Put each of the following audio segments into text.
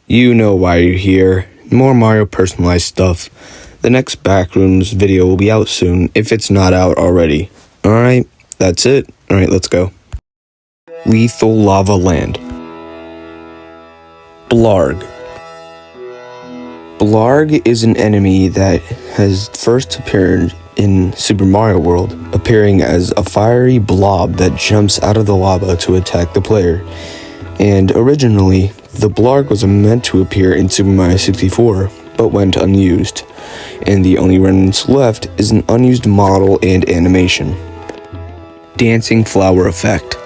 You know why you're here. More Mario personalized stuff. The next Backrooms video will be out soon, if it's not out already. Alright, that's it. Alright, let's go. Lethal Lava Land. Blarg. Blarg is an enemy that has first appeared in Super Mario World, appearing as a fiery blob that jumps out of the lava to attack the player. And originally, the Blarg was meant to appear in Super Mario 64, but went unused, and the only remnants left is an unused model and animation. Dancing Flower Effect.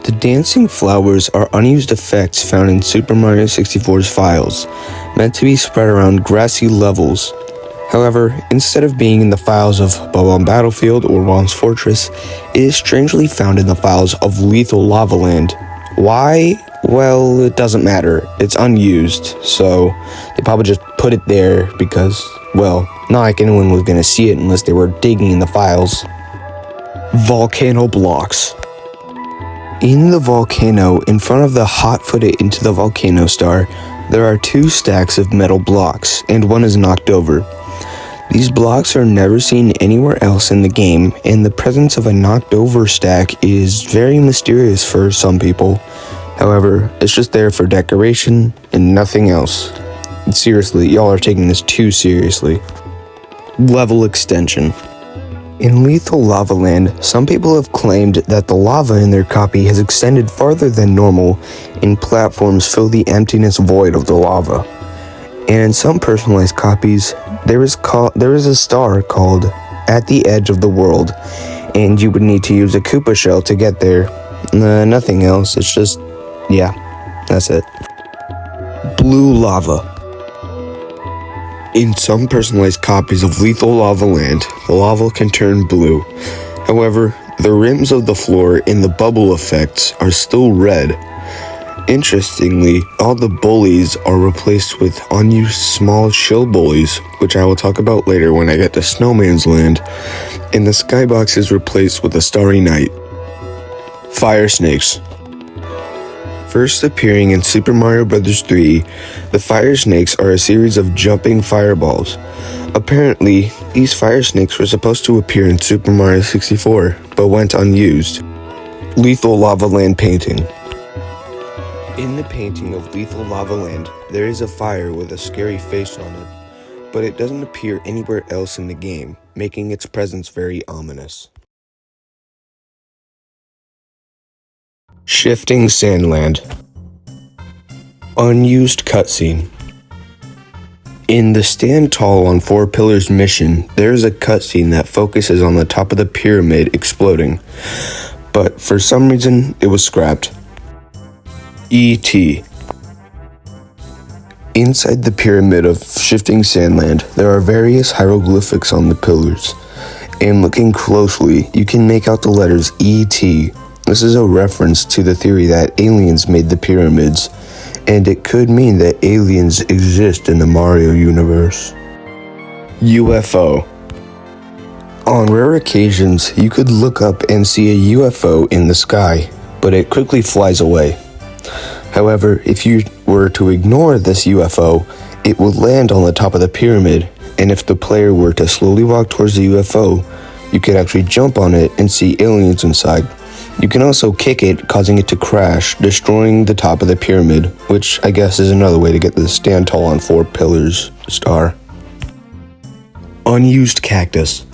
The dancing flowers are unused effects found in Super Mario 64's files, meant to be spread around grassy levels. However, instead of being in the files of Bob-omb Battlefield or Wong's Fortress, it is strangely found in the files of Lethal Lava Land. Why? Well, it doesn't matter. It's unused, so they probably just put it there because, well, not like anyone was gonna see it unless they were digging in the files. Volcano Blocks. In the volcano, in front of the hot-footed into the volcano star, there are two stacks of metal blocks, and one is knocked over. These blocks are never seen anywhere else in the game, and the presence of a knocked over stack is very mysterious for some people. However, it's just there for decoration and nothing else. And seriously, y'all are taking this too seriously. Level extension. In Lethal Lava Land, some people have claimed that the lava in their copy has extended farther than normal, and platforms fill the emptiness void of the lava. And in some personalized copies, there is a star called At the Edge of the World, and you would need to use a Koopa shell to get there. Nothing else, it's just, yeah, that's it. Blue Lava. In some personalized copies of Lethal Lava Land, the lava can turn blue. However, the rims of the floor in the bubble effects are still red. Interestingly, all the bullies are replaced with unused small shill bullies, which I will talk about later when I get to Snowman's Land, and the skybox is replaced with a starry night. Fire Snakes. First appearing in Super Mario Bros. 3, the fire snakes are a series of jumping fireballs. Apparently, these fire snakes were supposed to appear in Super Mario 64, but went unused. Lethal Lava Land painting. In the painting of Lethal Lava Land, there is a fire with a scary face on it, but it doesn't appear anywhere else in the game, making its presence very ominous. Shifting Sandland. Unused cutscene. In the Stand Tall on 4 Pillars mission, there is a cutscene that focuses on the top of the pyramid exploding, but for some reason it was scrapped. E.T. Inside the pyramid of Shifting Sandland, there are various hieroglyphics on the pillars, and looking closely, you can make out the letters E.T. This is a reference to the theory that aliens made the pyramids, and it could mean that aliens exist in the Mario universe. UFO. On rare occasions, you could look up and see a UFO in the sky, but it quickly flies away. However, if you were to ignore this UFO, it would land on the top of the pyramid, and if the player were to slowly walk towards the UFO, you could actually jump on it and see aliens inside. You can also kick it, causing it to crash, destroying the top of the pyramid, which I guess is another way to get the Stand Tall on 4 Pillars star. Unused cactus.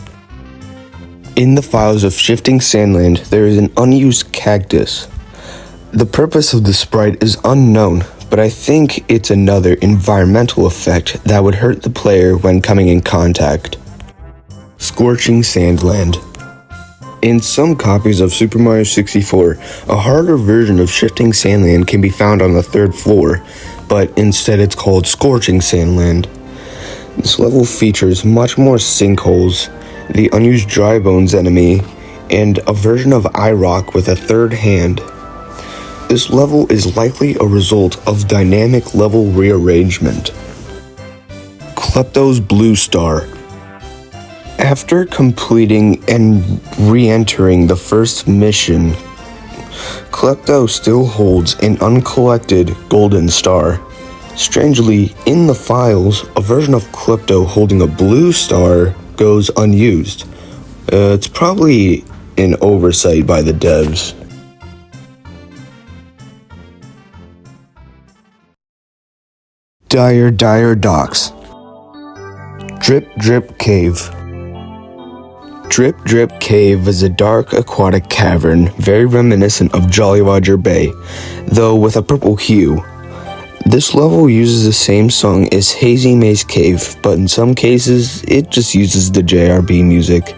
In the files of Shifting Sandland, there is an unused cactus. The purpose of the sprite is unknown, but I think it's another environmental effect that would hurt the player when coming in contact. Scorching Sandland. In some copies of Super Mario 64, a harder version of Shifting Sandland can be found on the 3rd floor, but instead it's called Scorching Sandland. This level features much more sinkholes, the unused dry bones enemy, and a version of iRock with a 3rd hand. This level is likely a result of dynamic level rearrangement. Klepto's Blue Star. After completing and re-entering the first mission, Klepto still holds an uncollected golden star. Strangely, in the files, a version of Klepto holding a blue star goes unused. It's probably an oversight by the devs. Dire Docks. Drip Drip Cave. Drip Drip Cave is a dark aquatic cavern, very reminiscent of Jolly Roger Bay, though with a purple hue. This level uses the same song as Hazy Maze Cave, but in some cases, it just uses the JRB music.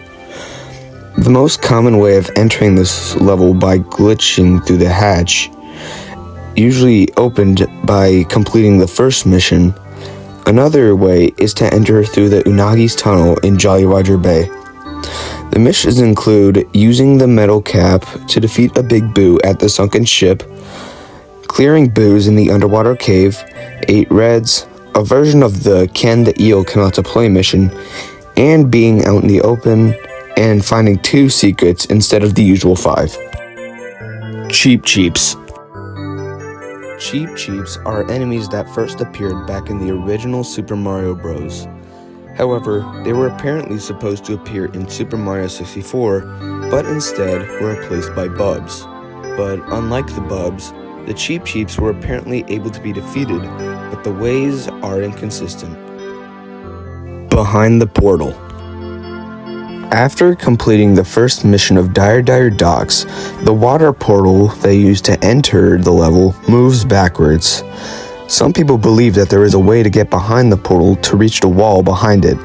The most common way of entering this level by glitching through the hatch, usually opened by completing the first mission. Another way is to enter through the Unagi's tunnel in Jolly Roger Bay. The missions include using the metal cap to defeat a big boo at the sunken ship, clearing boos in the underwater cave, 8 reds, a version of the Can the Eel Come Out to Play mission, and being out in the open, and finding 2 secrets instead of the usual 5. Cheep Cheeps. Cheep Cheeps are enemies that first appeared back in the original Super Mario Bros. However, they were apparently supposed to appear in Super Mario 64, but instead were replaced by Bubs. But unlike the Bubs, the Cheep Cheeps were apparently able to be defeated, but the ways are inconsistent. Behind the Portal. After completing the first mission of Dire Docks, the water portal they use to enter the level moves backwards. Some people believe that there is a way to get behind the portal to reach the wall behind it.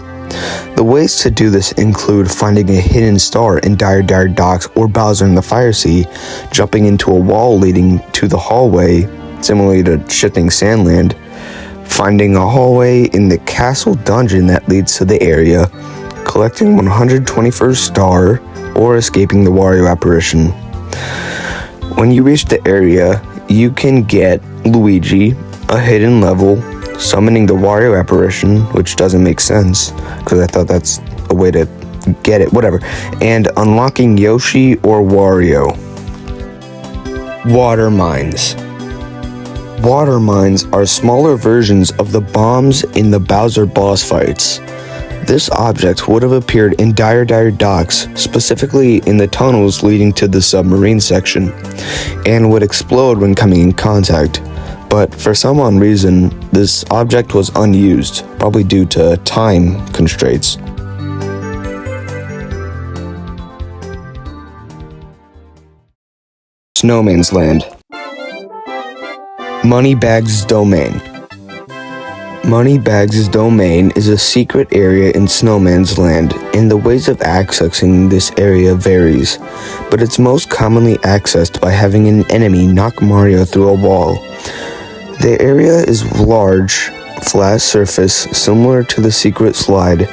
The ways to do this include finding a hidden star in Dire Docks or Bowser in the Fire Sea, jumping into a wall leading to the hallway, similarly to Shifting Sandland, finding a hallway in the castle dungeon that leads to the area, collecting 121st star, or escaping the Wario apparition. When you reach the area, you can get Luigi, a hidden level, summoning the Wario apparition, which doesn't make sense, because I thought that's a way to get it, whatever, and unlocking Yoshi or Wario. Water Mines. Water Mines are smaller versions of the bombs in the Bowser boss fights. This object would have appeared in Dire Docks, specifically in the tunnels leading to the submarine section, and would explode when coming in contact. But for some unknown reason, this object was unused, probably due to time constraints. Snowman's Land. Moneybags Domain. Moneybags' domain is a secret area in Snowman's Land, and the ways of accessing this area varies, but it's most commonly accessed by having an enemy knock Mario through a wall. The area is large, flat surface similar to the secret slide,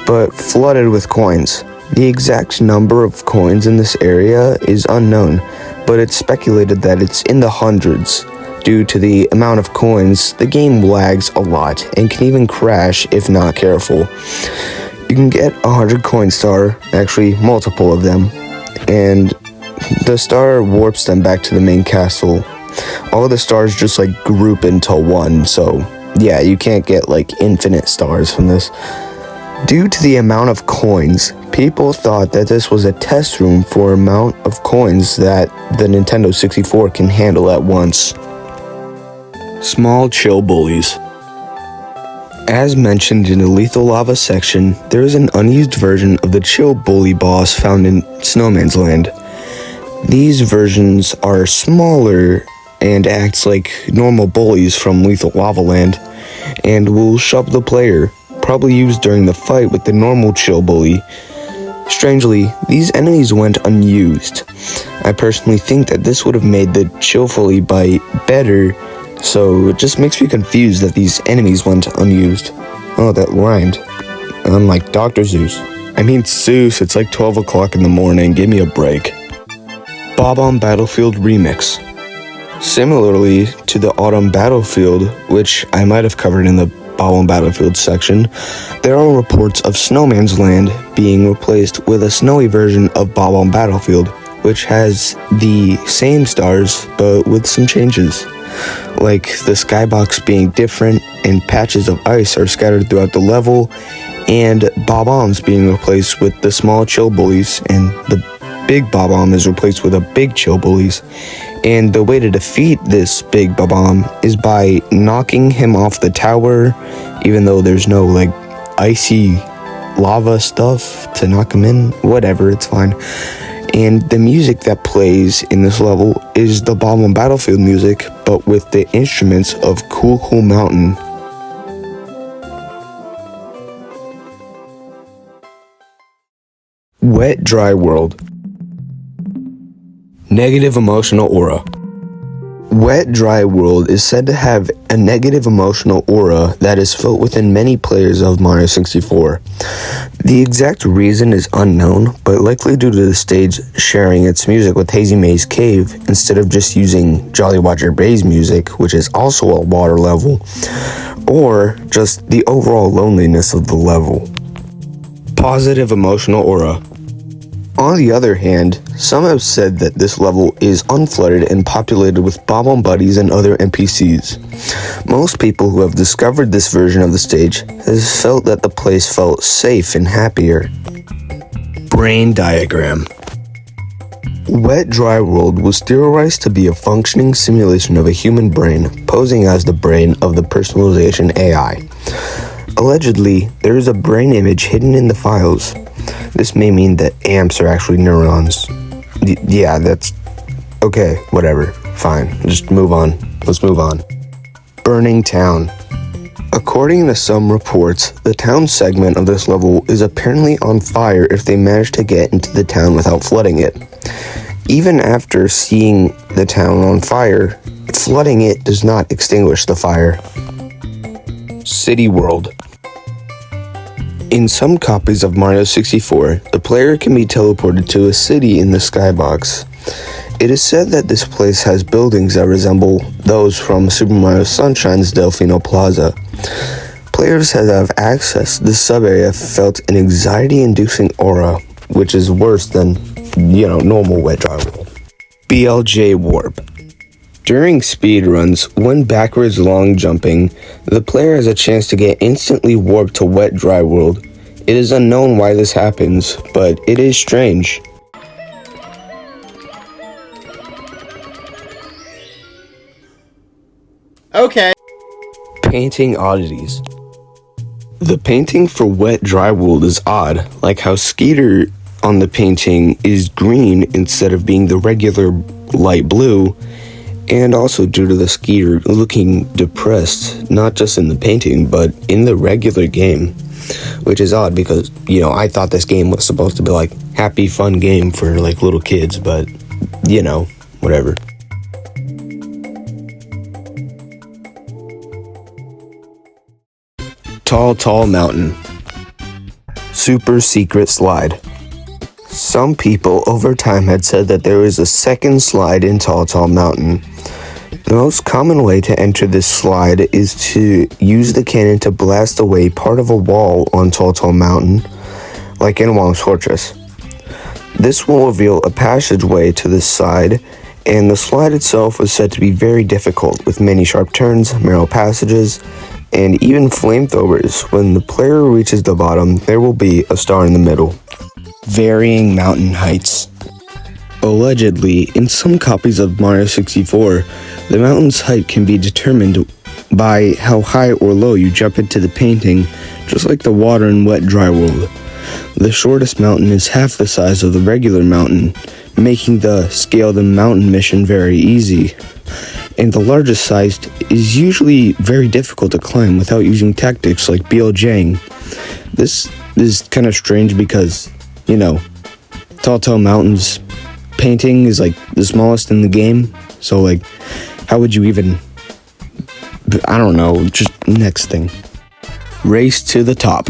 but flooded with coins. The exact number of coins in this area is unknown, but it's speculated that it's in the hundreds. Due to the amount of coins, the game lags a lot and can even crash if not careful. You can get 100 coin star, actually multiple of them, and the star warps them back to the main castle. All the stars just group into one, so yeah, you can't get infinite stars from this. Due to the amount of coins, people thought that this was a test room for amount of coins that the Nintendo 64 can handle at once. Small Chill Bullies. As mentioned in the Lethal Lava section, there is an unused version of the Chill Bully boss found in Snowman's Land. These versions are smaller and act like normal bullies from Lethal Lava Land, and will shove the player, probably used during the fight with the normal Chill Bully. Strangely, these enemies went unused. I personally think that this would have made the Chill Bully bite better, so it just makes me confused that these enemies went unused. Oh, that rhymed. I'm like Dr. Zeus. I mean Zeus, it's 12 o'clock in the morning, give me a break. Bob-omb Battlefield Remix. Similarly to the Autumn Battlefield, which I might have covered in the Bob-omb Battlefield section, there are reports of Snowman's Land being replaced with a snowy version of Bob-omb Battlefield, which has the same stars but with some changes, like the skybox being different and patches of ice are scattered throughout the level, and Bob-ombs being replaced with the small chill bullies, and the big Bob-omb is replaced with a big chill bullies. And the way to defeat this big Bob-omb is by knocking him off the tower, even though there's no like icy lava stuff to knock him in. Whatever, it's fine. And the music that plays in this level is the Bob-omb Battlefield music, but with the instruments of Cool Cool Mountain. Wet Dry World. Negative emotional aura. Wet Dry World is said to have a negative emotional aura that is felt within many players of Mario 64. The exact reason is unknown, but likely due to the stage sharing its music with Hazy Maze Cave instead of just using Jolly Roger Bay's music, which is also a water level, or just the overall loneliness of the level. Positive emotional aura. On the other hand, some have said that this level is unflooded and populated with Bob-omb buddies and other NPCs. Most people who have discovered this version of the stage has felt that the place felt safe and happier. Brain diagram. Wet Dry World was theorized to be a functioning simulation of a human brain, posing as the brain of the personalization AI. Allegedly, there is a brain image hidden in the files. This may mean that amps are actually neurons. Yeah, that's... okay, whatever. Fine, just move on. Let's move on. Burning Town. According to some reports, the town segment of this level is apparently on fire if they manage to get into the town without flooding it. Even after seeing the town on fire, flooding it does not extinguish the fire. City World. In some copies of Mario 64, the player can be teleported to a city in the skybox. It is said that this place has buildings that resemble those from Super Mario Sunshine's Delfino Plaza. Players that have accessed this sub-area felt an anxiety-inducing aura, which is worse than, normal Wet Dry World. BLJ Warp. During speedruns, when backwards long jumping, the player has a chance to get instantly warped to Wet Dry World. It is unknown why this happens, but it is strange. Okay. Painting oddities. The painting for Wet Dry World is odd, like how Skeeter on the painting is green instead of being the regular light blue, and also due to the Skeeter looking depressed, not just in the painting, but in the regular game, which is odd because, I thought this game was supposed to be like happy, fun game for like little kids, but, whatever. Tall Mountain. Super secret slide. Some people over time had said that there is a second slide in Tall Mountain. The most common way to enter this slide is to use the cannon to blast away part of a wall on Tall Mountain, like in Wong's Fortress. This will reveal a passageway to this side, and the slide itself was said to be very difficult, with many sharp turns, narrow passages, and even flamethrowers. When the player reaches the bottom, there will be a star in the middle. Varying mountain heights. Allegedly, in some copies of Mario 64, the mountain's height can be determined by how high or low you jump into the painting, just like the water in Wet Dry World. The shortest mountain is half the size of the regular mountain, making the Scale the Mountain mission very easy. And the largest sized is usually very difficult to climb without using tactics like BLJing. This is kind of strange because, Tall Mountain's painting is like the smallest in the game, so like how would you even, I don't know, just next thing. Race to the top.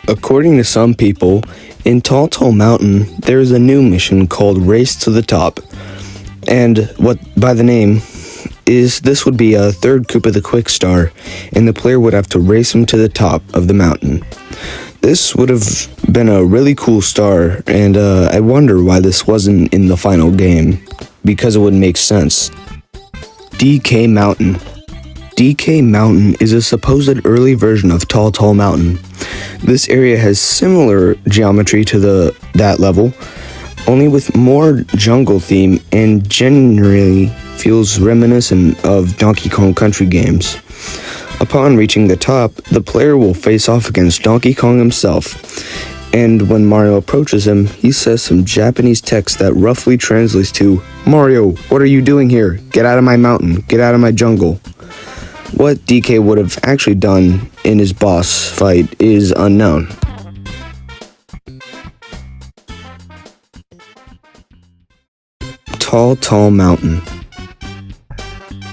According to some people, in Tall Mountain there is a new mission called Race to the Top, and what by the name is this would be a third Koopa the Quick Star, and the player would have to race him to the top of the mountain. This would have been a really cool star, and I wonder why this wasn't in the final game, because it would make sense. DK Mountain. DK Mountain is a supposed early version of Tall Mountain. This area has similar geometry to that level, only with more jungle theme and generally feels reminiscent of Donkey Kong Country games. Upon reaching the top, the player will face off against Donkey Kong himself, and when Mario approaches him, he says some Japanese text that roughly translates to, "Mario, what are you doing here? Get out of my mountain, get out of my jungle." What DK would have actually done in his boss fight is unknown. Tall Mountain.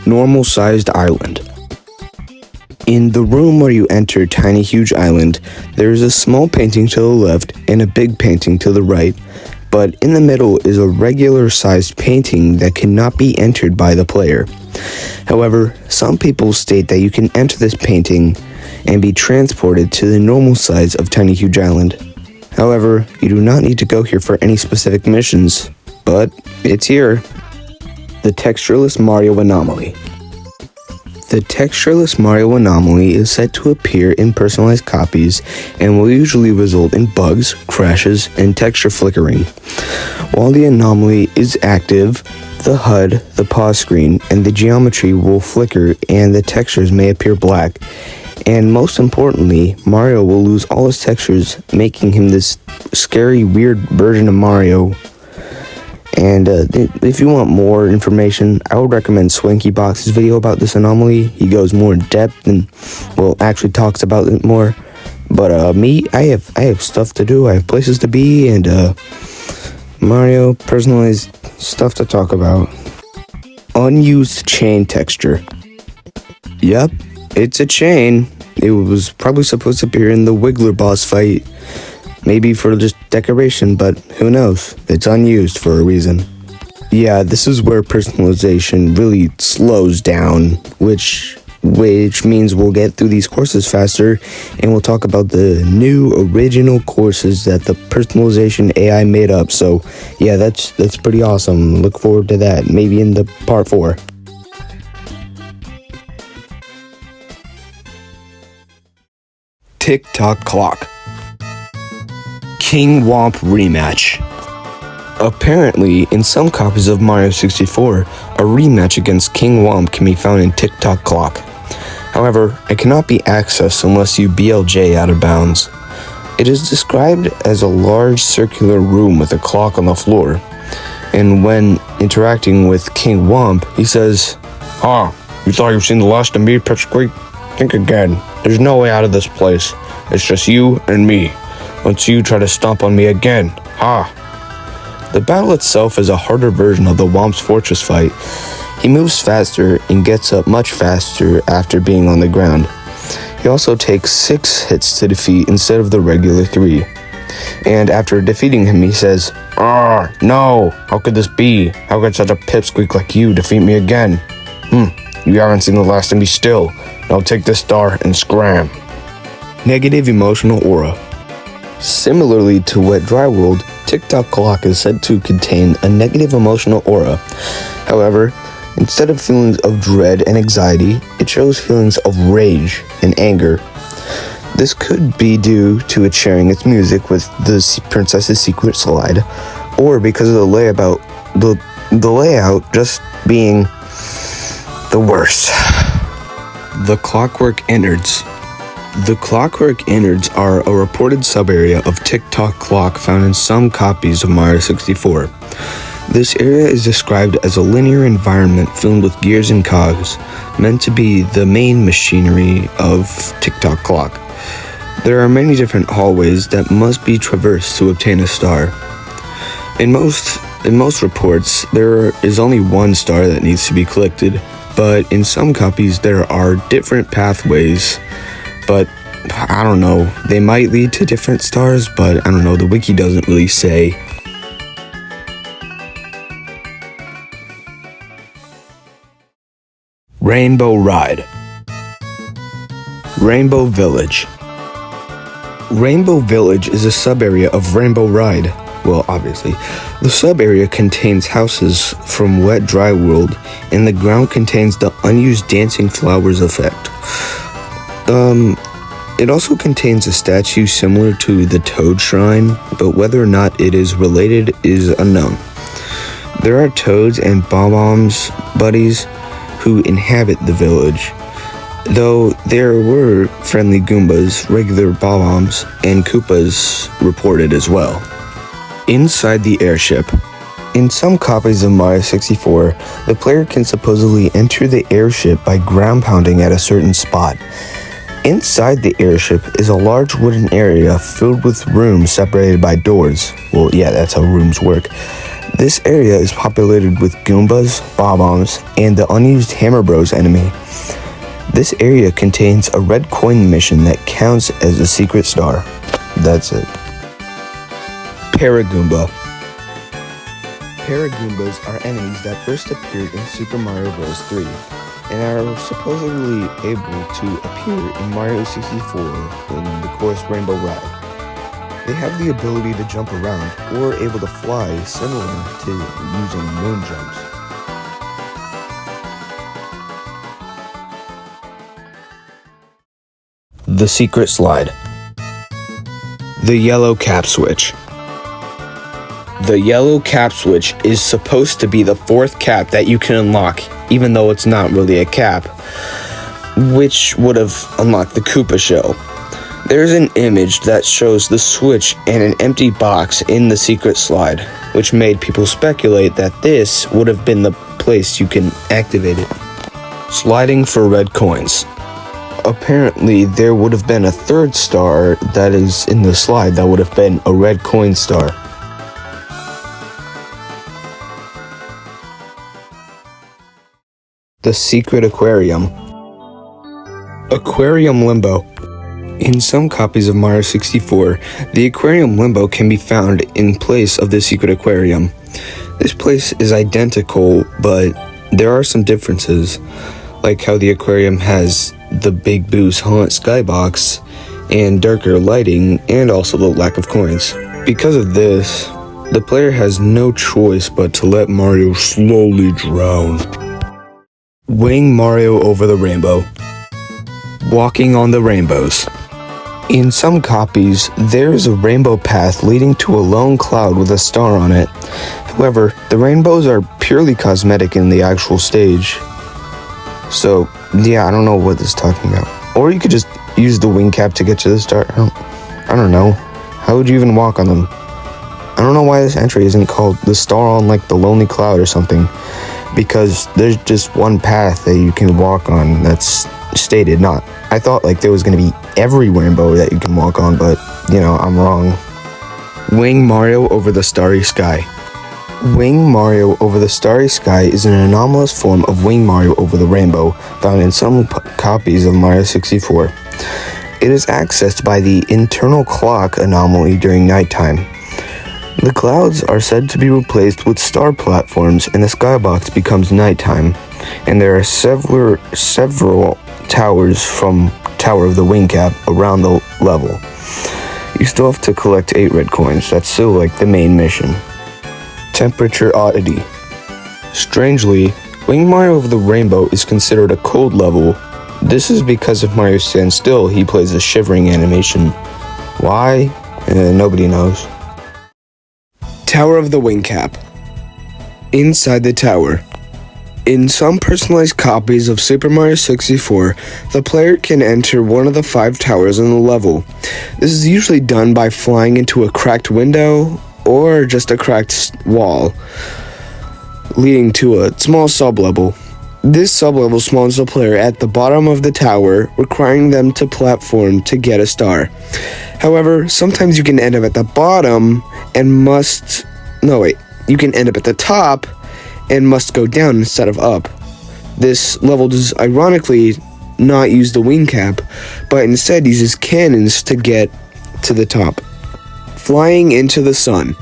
Normal-sized island. In the room where you enter Tiny Huge Island, there is a small painting to the left and a big painting to the right, but in the middle is a regular-sized painting that cannot be entered by the player. However, some people state that you can enter this painting and be transported to the normal size of Tiny Huge Island. However, you do not need to go here for any specific missions, but it's here. The Textureless Mario Anomaly. The Textureless Mario Anomaly is said to appear in personalized copies and will usually result in bugs, crashes, and texture flickering. While the anomaly is active, the HUD, the pause screen, and the geometry will flicker and the textures may appear black. And most importantly, Mario will lose all his textures, making him this scary, weird version of Mario. And if you want more information, I would recommend Swanky Box's video about this anomaly. He goes more in depth and, well, actually talks about it more. But me, I have stuff to do. I have places to be, and Mario personalized stuff to talk about. Unused chain texture. Yep, it's a chain. It was probably supposed to appear in the Wiggler boss fight. Maybe for just decoration, but who knows? It's unused for a reason. Yeah, this is where personalization really slows down, which means we'll get through these courses faster, and we'll talk about the new original courses that the personalization AI made up. So yeah, that's pretty awesome. Look forward to that, maybe in the part 4. Tick-Tock Clock. King Womp rematch. Apparently, in some copies of Mario 64, a rematch against King Womp can be found in Tick-Tock Clock. However, it cannot be accessed unless you BLJ out of bounds. It is described as a large circular room with a clock on the floor, and when interacting with King Womp, he says, you thought you've seen the last of me, Pipsqueak? Think again. There's no way out of this place. It's just you and me. Once you try to stomp on me again, The battle itself is a harder version of the Womp's Fortress fight. He moves faster and gets up much faster after being on the ground. He also takes 6 hits to defeat instead of the regular 3. And after defeating him, he says, no, how could this be? How could such a pipsqueak like you defeat me again? You haven't seen the last of me still. Now take this star and scram. Negative emotional aura. Similarly to Wet Dry World, Tick-Tock Clock is said to contain a negative emotional aura. However, instead of feelings of dread and anxiety, it shows feelings of rage and anger. This could be due to it sharing its music with the Princess's Secret slide, or because of the layout just being the worst. The Clockwork Innards. The Clockwork Innards are a reported sub-area of Tick-Tock Clock found in some copies of Mario 64. This area is described as a linear environment filled with gears and cogs, meant to be the main machinery of Tick-Tock Clock. There are many different hallways that must be traversed to obtain a star. In most reports, there is only one star that needs to be collected, but in some copies there are different pathways. But I don't know, they might lead to different stars, but I don't know, the wiki doesn't really say. Rainbow Ride. Rainbow Village. Rainbow Village is a sub-area of Rainbow Ride. Well, obviously. The sub-area contains houses from Wet Dry World, and the ground contains the unused Dancing Flowers effect. It also contains a statue similar to the Toad Shrine, but whether or not it is related is unknown. There are toads and Bob-omb's buddies who inhabit the village, though there were friendly Goombas, regular Bob-ombs, and Koopas reported as well. Inside the airship. In some copies of Mario 64, the player can supposedly enter the airship by ground pounding at a certain spot. Inside the airship is a large wooden area filled with rooms separated by doors. Well, yeah, that's how rooms work. This area is populated with Goombas, Bob-ombs, and the unused Hammer Bros enemy. This area contains a red coin mission that counts as a secret star. That's it. Paragoomba. Paragoombas are enemies that first appeared in Super Mario Bros. 3 and are supposedly able to appear in Mario 64 in the course Rainbow Ride. They have the ability to jump around or are able to fly similar to using moon jumps. The Secret Slide. The Yellow Cap Switch. The yellow cap switch is supposed to be the fourth cap that you can unlock, even though it's not really a cap, which would have unlocked the Koopa shell. There's an image that shows the switch and an empty box in the secret slide, which made people speculate that this would have been the place you can activate it. Sliding for red coins. Apparently, there would have been a third star that is in the slide that would have been a red coin star. The Secret Aquarium. Aquarium Limbo. In some copies of Mario 64, the Aquarium Limbo can be found in place of the Secret Aquarium. This place is identical, but there are some differences, like how the aquarium has the Big Boo's Haunt skybox and darker lighting, and also the lack of coins. Because of this, the player has no choice but to let Mario slowly drown. Wing Mario over the rainbow. Walking on the rainbows. In some copies, there is a rainbow path leading to a lone cloud with a star on it. However, the rainbows are purely cosmetic in the actual stage. So, yeah, I don't know what this is talking about. Or you could just use the wing cap to get to the star. I don't know. How would you even walk on them? I don't know why this entry isn't called the star on like the lonely cloud or something. Because there's just one path that you can walk on that's stated, not. I thought like there was going to be every rainbow that you can walk on, but, you know, I'm wrong. Wing Mario over the starry sky. Wing Mario over the starry sky is an anomalous form of Wing Mario over the rainbow, found in some copies of Mario 64. It is accessed by the internal clock anomaly during nighttime. The clouds are said to be replaced with star platforms, and the skybox becomes nighttime, and there are several towers from Tower of the Wing Cap around the level. You still have to collect 8 red coins. That's still like the main mission. Temperature oddity. Strangely, Wing Mario over the rainbow is considered a cold level. This is because if Mario stands still, he plays a shivering animation. Why? Nobody knows. Tower of the Wing Cap. Inside the tower. In some personalized copies of Super Mario 64, the player can enter one of the 5 towers in the level. This is usually done by flying into a cracked window or just a cracked wall, leading to a small sub-level. This sub-level spawns the player at the bottom of the tower, requiring them to platform to get a star. However, sometimes you can end up at the bottom and you can end up at the top and must go down instead of up. This level does ironically not use the wing cap, but instead uses cannons to get to the top. Flying into the sun.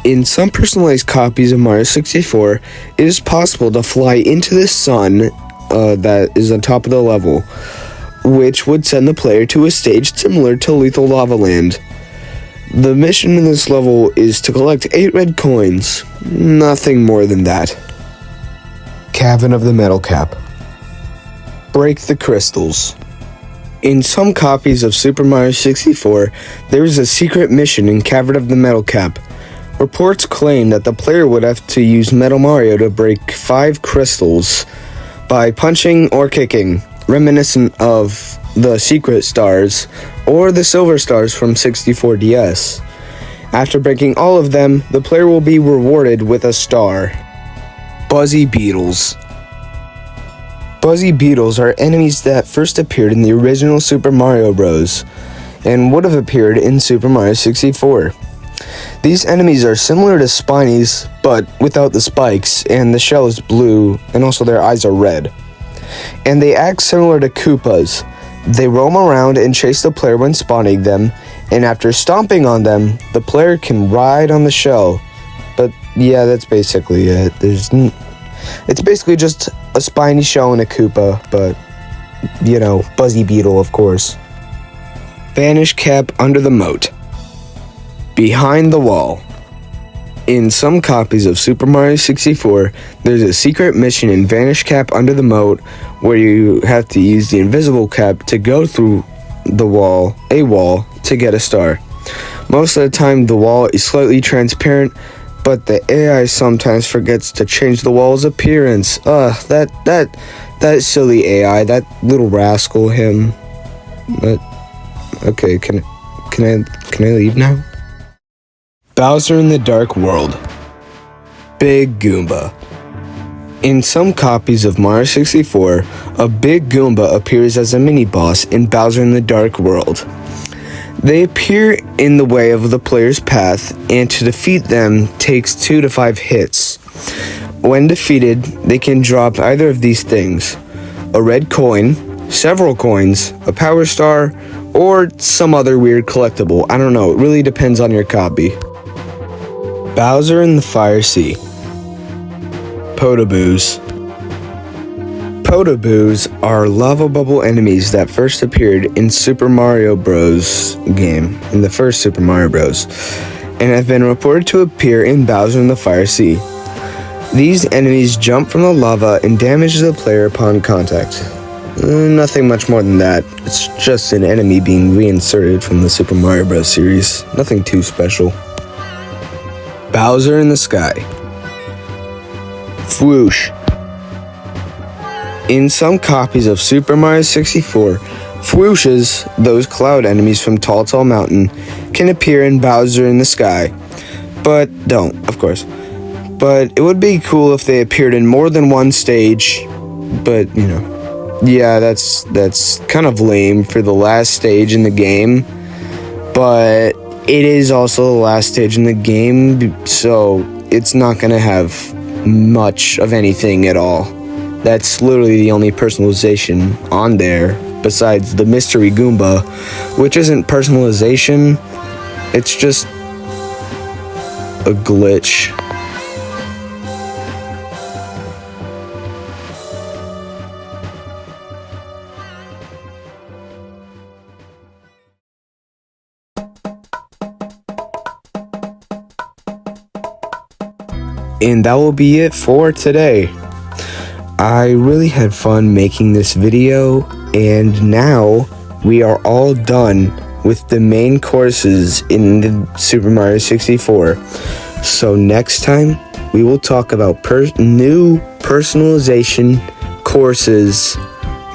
In some personalized copies of Mario 64, it is possible to fly into the sun that is on top of the level. which would send the player to a stage similar to Lethal Lava Land. The mission in this level is to collect 8 red coins, nothing more than that. Cavern of the Metal Cap. Break the crystals. In some copies of Super Mario 64, there is a secret mission in Cavern of the Metal Cap. Reports claim that the player would have to use Metal Mario to break 5 crystals by punching or kicking, reminiscent of the secret stars or the silver stars from 64DS. After breaking all of them, the player will be rewarded with a star. Buzzy Beetles. Buzzy Beetles are enemies that first appeared in the original Super Mario Bros. And would have appeared in Super Mario 64. These enemies are similar to Spinies, but without the spikes, and the shell is blue, and also their eyes are red. And they act similar to Koopas. They roam around and chase the player when spawning them, and after stomping on them, the player can ride on the shell. But yeah, that's basically it. It's basically just a spiny shell and a Koopa, but, you know, Buzzy Beetle, of course. Vanish Cap under the Moat. Behind the Wall. In some copies of Super Mario 64, there's a secret mission in Vanish Cap under the Moat where you have to use the invisible cap to go through a wall, to get a star. Most of the time the wall is slightly transparent, but the AI sometimes forgets to change the wall's appearance. That silly AI, that little rascal, him. But okay, can I leave now? Bowser in the Dark World. Big Goomba. In some copies of Mario 64, a big Goomba appears as a mini-boss in Bowser in the Dark World. They appear in the way of the player's path, and to defeat them takes 2 to 5 hits. When defeated, they can drop either of these things: a red coin, several coins, a power star, or some other weird collectible. I don't know, it really depends on your copy. Bowser in the Fire Sea. Podoboos. Podoboos are lava bubble enemies that first appeared in Super Mario Bros. Game, in the first Super Mario Bros., and have been reported to appear in Bowser in the Fire Sea. These enemies jump from the lava and damage the player upon contact. Nothing much more than that. It's just an enemy being reinserted from the Super Mario Bros. Series. Nothing too special. Bowser in the Sky. Fwoosh. In some copies of Super Mario 64, Fwooshes, those cloud enemies from Tall Tall Mountain, can appear in Bowser in the Sky. But don't, of course. But it would be cool if they appeared in more than one stage. But, you know, yeah, that's kind of lame for the last stage in the game. But it is also the last stage in the game, so it's not going to have much of anything at all. That's literally the only personalization on there, besides the Mystery Goomba, which isn't personalization, it's just a glitch. And that will be it for today. I really had fun making this video, and now we are all done with the main courses in the Super Mario 64. So next time, we will talk about new personalization courses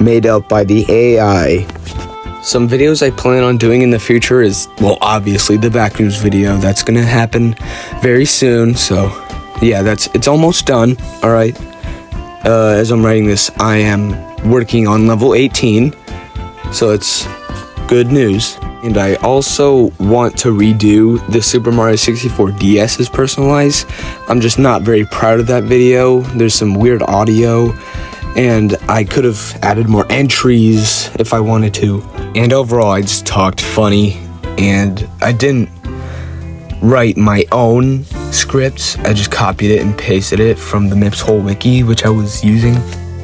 made up by the AI. Some videos I plan on doing in the future is, well, obviously the back news video. That's gonna happen very soon, so yeah, it's almost done. All right. As I'm writing this, I am working on level 18, so it's good news. And I also want to redo the Super Mario 64 DS's personalized. I'm just not very proud of that video. There's some weird audio, and I could have added more entries if I wanted to. And overall, I just talked funny, and I didn't write my own scripts. I just copied it and pasted it from the Mips Whole Wiki, which I was using.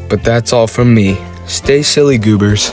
But that's all from me. Stay silly, goobers.